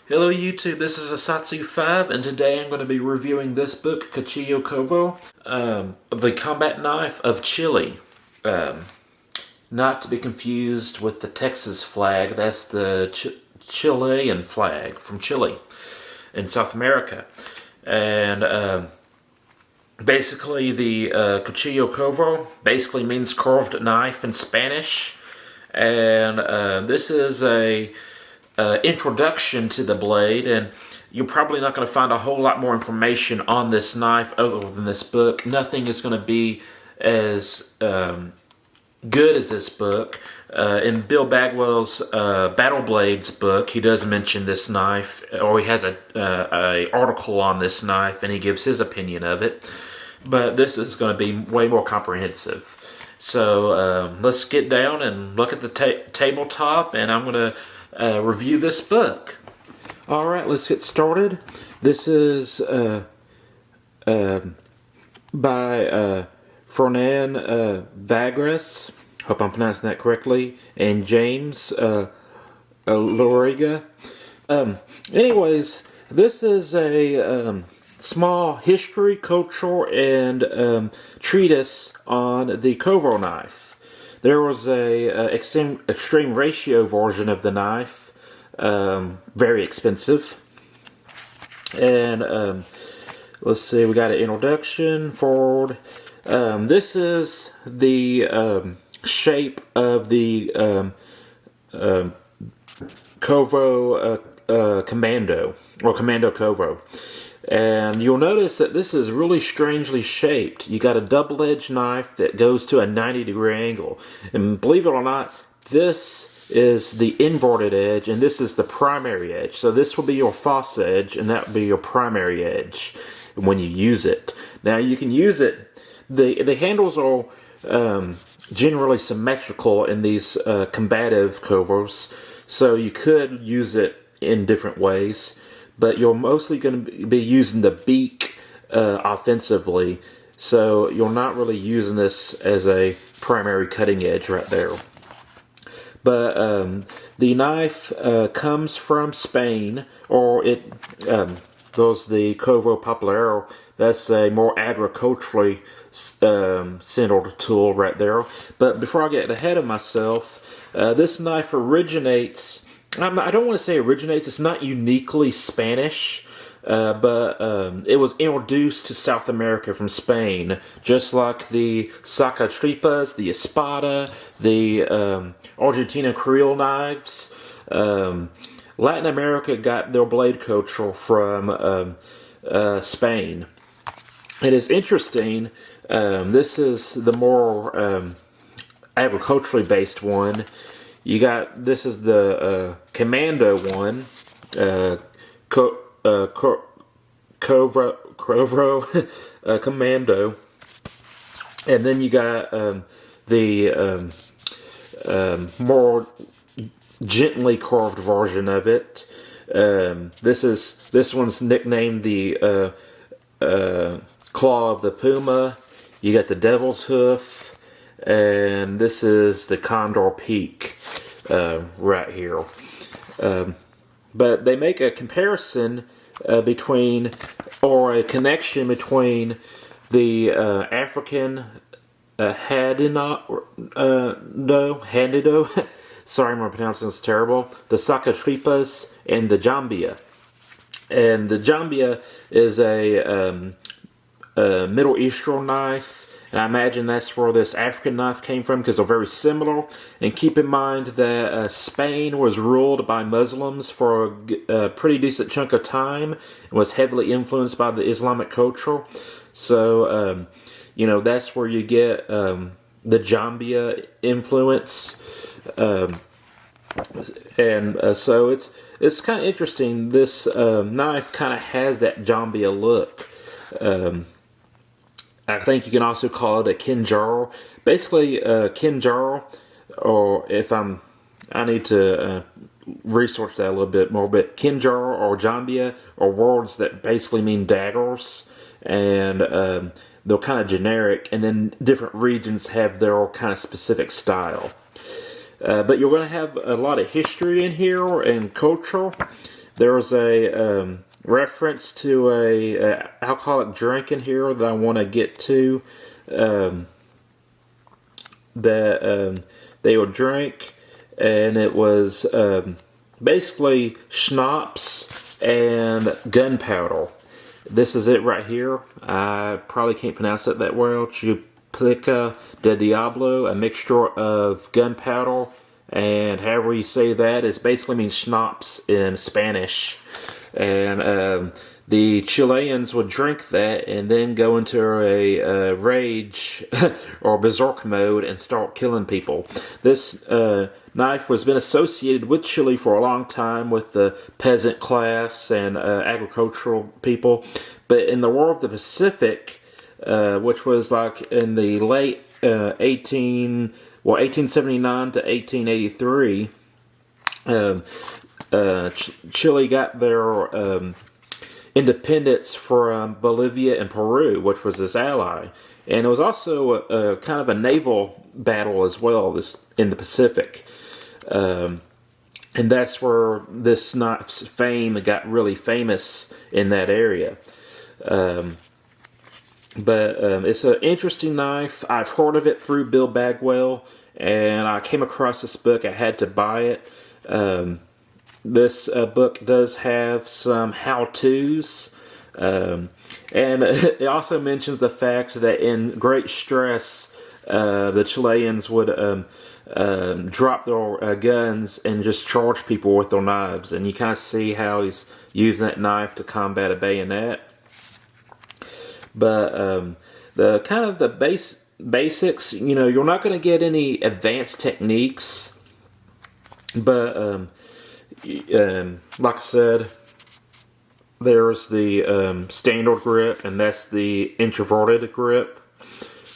Hello YouTube, this is Asatsu5 and today I'm going to be reviewing this book, Cuchillo Corvo, the combat knife of Chile. Not to be confused with the Texas flag, that's the Chilean flag from Chile in South America. And basically the Cuchillo Corvo basically means carved knife in Spanish. And this is a introduction to the blade, and you're probably not going to find a whole lot more information on this knife other than this book. Nothing is going to be as good as this book. In Bill Bagwell's Battle Blades book, he does mention this knife, or he has a article on this knife, and he gives his opinion of it. But this is going to be way more comprehensive. So let's get down and look at the tabletop, and I'm going to review this book. Alright, let's get started. This is by Fernan Vagres, hope I'm pronouncing that correctly, and James Loriga. Anyways, this is a small history, cultural, and treatise on the Corvo knife. There was a extreme ratio version of the knife, very expensive. And let's see, we got an introduction, forward. This is the shape of the Corvo Commando, or Commando Corvo. And you'll notice that this is really strangely shaped. You got a double-edged knife that goes to a 90-degree angle. And believe it or not, this is the inverted edge, and this is the primary edge. So this will be your false edge, and that will be your primary edge when you use it. Now you can use it. The handles are generally symmetrical in these combative Corvos, so you could use it in different ways. But you're mostly going to be using the beak offensively, so you're not really using this as a primary cutting edge right there. But the knife comes from Spain, or there's the Corvo Populero. That's a more agriculturally centered tool right there. But before I get ahead of myself, this knife originates... I don't want to say originates, it's not uniquely Spanish, but it was introduced to South America from Spain, just like the sacatripas, the espada, the Argentina Creole knives. Latin America got their blade culture from Spain. It is interesting, this is the more agriculturally based one. You got, this is the Commando one, Corvo Commando, and then you got the more gently carved version of it. This one's nicknamed the Claw of the Puma. You got the Devil's Hoof. And this is the Condor Peak right here. But they make a comparison between, or a connection between the African Handido, sorry, I'm pronouncing this terrible, the Sacatripas and the Jambia. And the Jambia is a Middle Eastern knife. And I imagine that's where this African knife came from, because they're very similar. And keep in mind that Spain was ruled by Muslims for a pretty decent chunk of time, and was heavily influenced by the Islamic culture. So, you know, that's where you get the Jambia influence. So it's kind of interesting. This knife kind of has that Jambia look. I think you can also call it a Kinjal. Basically, Kinjal, or I need to research that a little bit more, but Kinjal or Jambia are words that basically mean daggers, and they're kind of generic, and then different regions have their kind of specific style. But you're going to have a lot of history in here and culture. There was a reference to a alcoholic drink in here that I want to get to. That they would drink, and it was basically schnapps and gunpowder. This is it right here. I probably can't pronounce it that well. Chuplica de Diablo, a mixture of gunpowder, and however you say that, it basically means schnapps in Spanish. And the Chileans would drink that and then go into a rage or berserk mode and start killing people. This knife has been associated with Chile for a long time with the peasant class and agricultural people. But in the War of the Pacific, which was like in the late 1879 to 1883, Chile got their independence from Bolivia and Peru, which was its ally. And it was also a kind of a naval battle as well, this in the Pacific. And that's where this knife's fame got really famous in that area. But it's an interesting knife. I've heard of it through Bill Bagwell, and I came across this book. I had to buy it. This book does have some how-tos, and it also mentions the fact that in great stress, the Chileans would drop their guns and just charge people with their knives. And you kind of see how he's using that knife to combat a bayonet. But the kind of the basics, you're not going to get any advanced techniques, but like I said, there's the standard grip, and that's the introverted grip,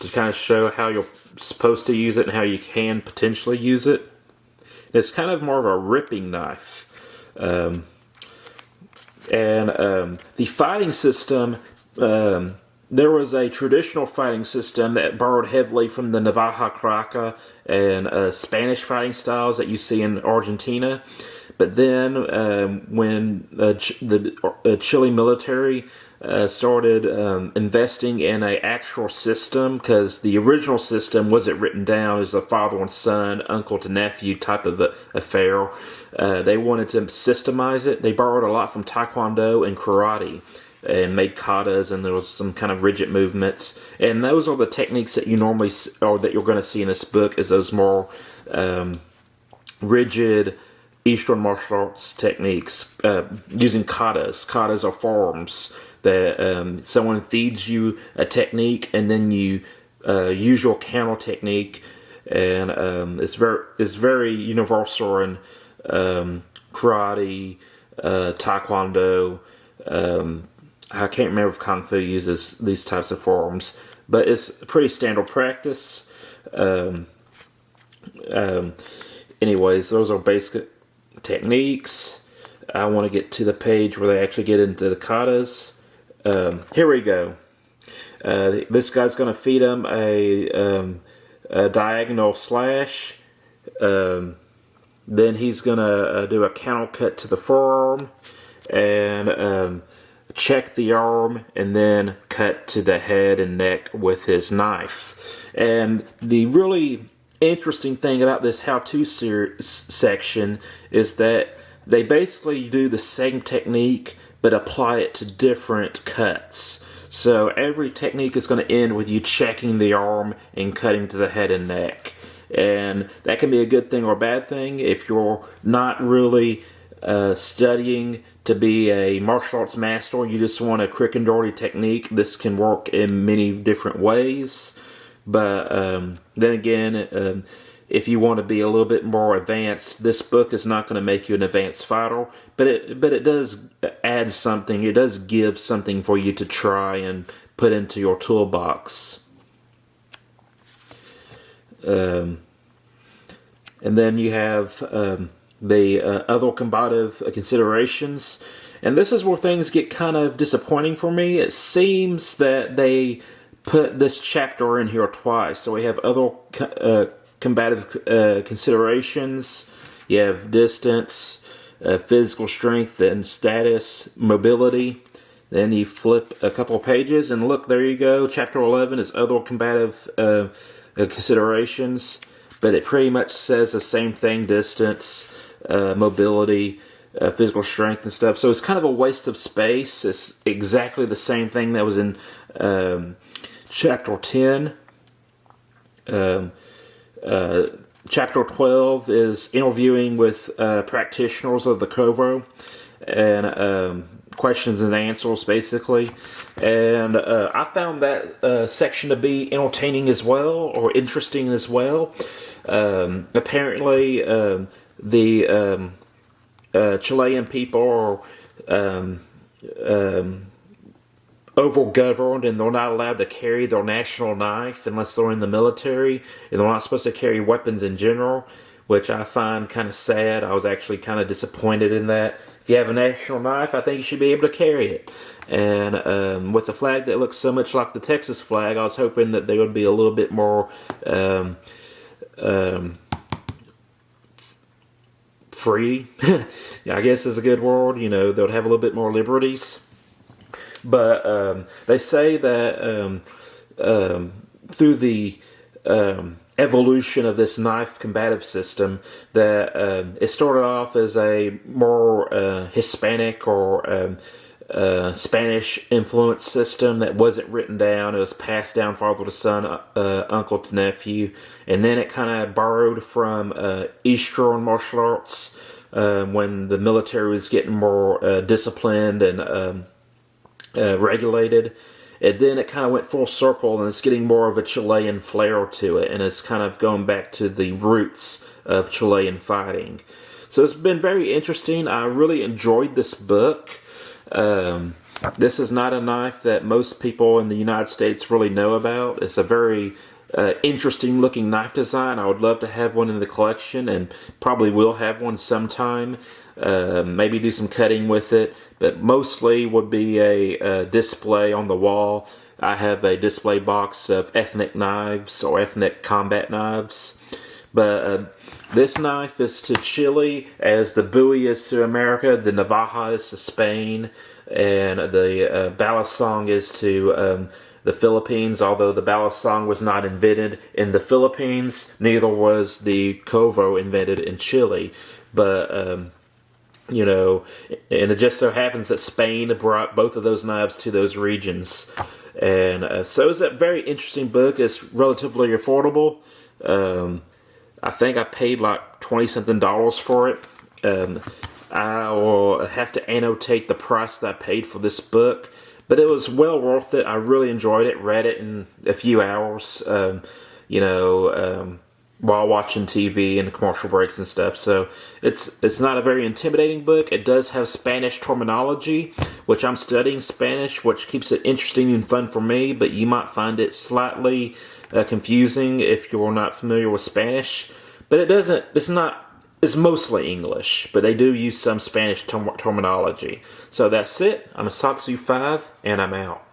to kind of show how you're supposed to use it and how you can potentially use it. It's kind of more of a ripping knife. And the fighting system, there was a traditional fighting system that borrowed heavily from the Navaja Craca and Spanish fighting styles that you see in Argentina. But then when the Chile military started investing in an actual system, because the original system wasn't written down as a father and son, uncle to nephew type of affair, they wanted to systemize it. They borrowed a lot from Taekwondo and karate, and made katas, and there was some kind of rigid movements. And those are the techniques that you normally, or that you're going to see in this book, is those more rigid Eastern martial arts techniques, using katas. Katas are forms that someone feeds you a technique, and then you use your counter technique, and it's very universal in karate, Taekwondo. I can't remember if Kung Fu uses these types of forms, but it's pretty standard practice. Anyways, those are basic techniques. I want to get to the page where they actually get into the katas. Here we go. This guy's going to feed him a diagonal slash. Then he's going to do a counter cut to the forearm, and check the arm, and then cut to the head and neck with his knife. And the really interesting thing about this how-to section is that they basically do the same technique but apply it to different cuts. So every technique is going to end with you checking the arm and cutting to the head and neck. And that can be a good thing or a bad thing. If you're not really studying to be a martial arts master, you just want a quick and dirty technique, this can work in many different ways. But then again, if you want to be a little bit more advanced, this book is not going to make you an advanced fighter, but it does add something. It does give something for you to try and put into your toolbox. And then you have the other combative considerations. And this is where things get kind of disappointing for me. It seems that they put this chapter in here twice. So we have other combative considerations. You have distance, physical strength and status, mobility. Then you flip a couple pages and look, there you go. Chapter 11 is other combative considerations, but it pretty much says the same thing: distance, mobility, physical strength and stuff. So it's kind of a waste of space. It's exactly the same thing that was in Chapter 10. Chapter 12 is interviewing with practitioners of the Corvo, and questions and answers, basically. And I found that section to be entertaining as well, or interesting as well. Apparently, the Chilean people are over-governed, and they're not allowed to carry their national knife unless they're in the military, and they're not supposed to carry weapons in general, which I find kind of sad. I was actually kind of disappointed in that. If you have a national knife, I think you should be able to carry it. And with a flag that looks so much like the Texas flag, I was hoping that they would be a little bit more free. I guess is a good word. You know, they'll have a little bit more liberties. But they say that through the evolution of this knife combative system, that it started off as a more Hispanic or Spanish influenced system that wasn't written down. It was passed down father to son, uncle to nephew, and then it kind of borrowed from Eastern martial arts when the military was getting more disciplined and regulated. And then it kind of went full circle, and it's getting more of a Chilean flair to it, and it's kind of going back to the roots of Chilean fighting. So it's been very interesting. I really enjoyed this book. This is not a knife that most people in the United States really know about. It's a very interesting looking knife design. I would love to have one in the collection, and probably will have one sometime. Maybe do some cutting with it, but mostly would be a display on the wall. I have a display box of ethnic knives or ethnic combat knives. But this knife is to Chile as the Bowie is to America, the Navaja is to Spain, and the balisong is to the Philippines. Although the balisong was not invented in the Philippines, neither was the Corvo invented in Chile. But you know, and it just so happens that Spain brought both of those knives to those regions. And so it's a very interesting book. It's relatively affordable. I think I paid like $20-something for it. I will have to annotate the price that I paid for this book. But it was well worth it. I really enjoyed it. Read it in a few hours. While watching TV and commercial breaks and stuff. So it's not a very intimidating book. It does have Spanish terminology, which I'm studying Spanish, which keeps it interesting and fun for me, but you might find it slightly confusing if you're not familiar with Spanish. But it's mostly English, but they do use some Spanish terminology. So that's it. I'm a Satsu 5, and I'm out.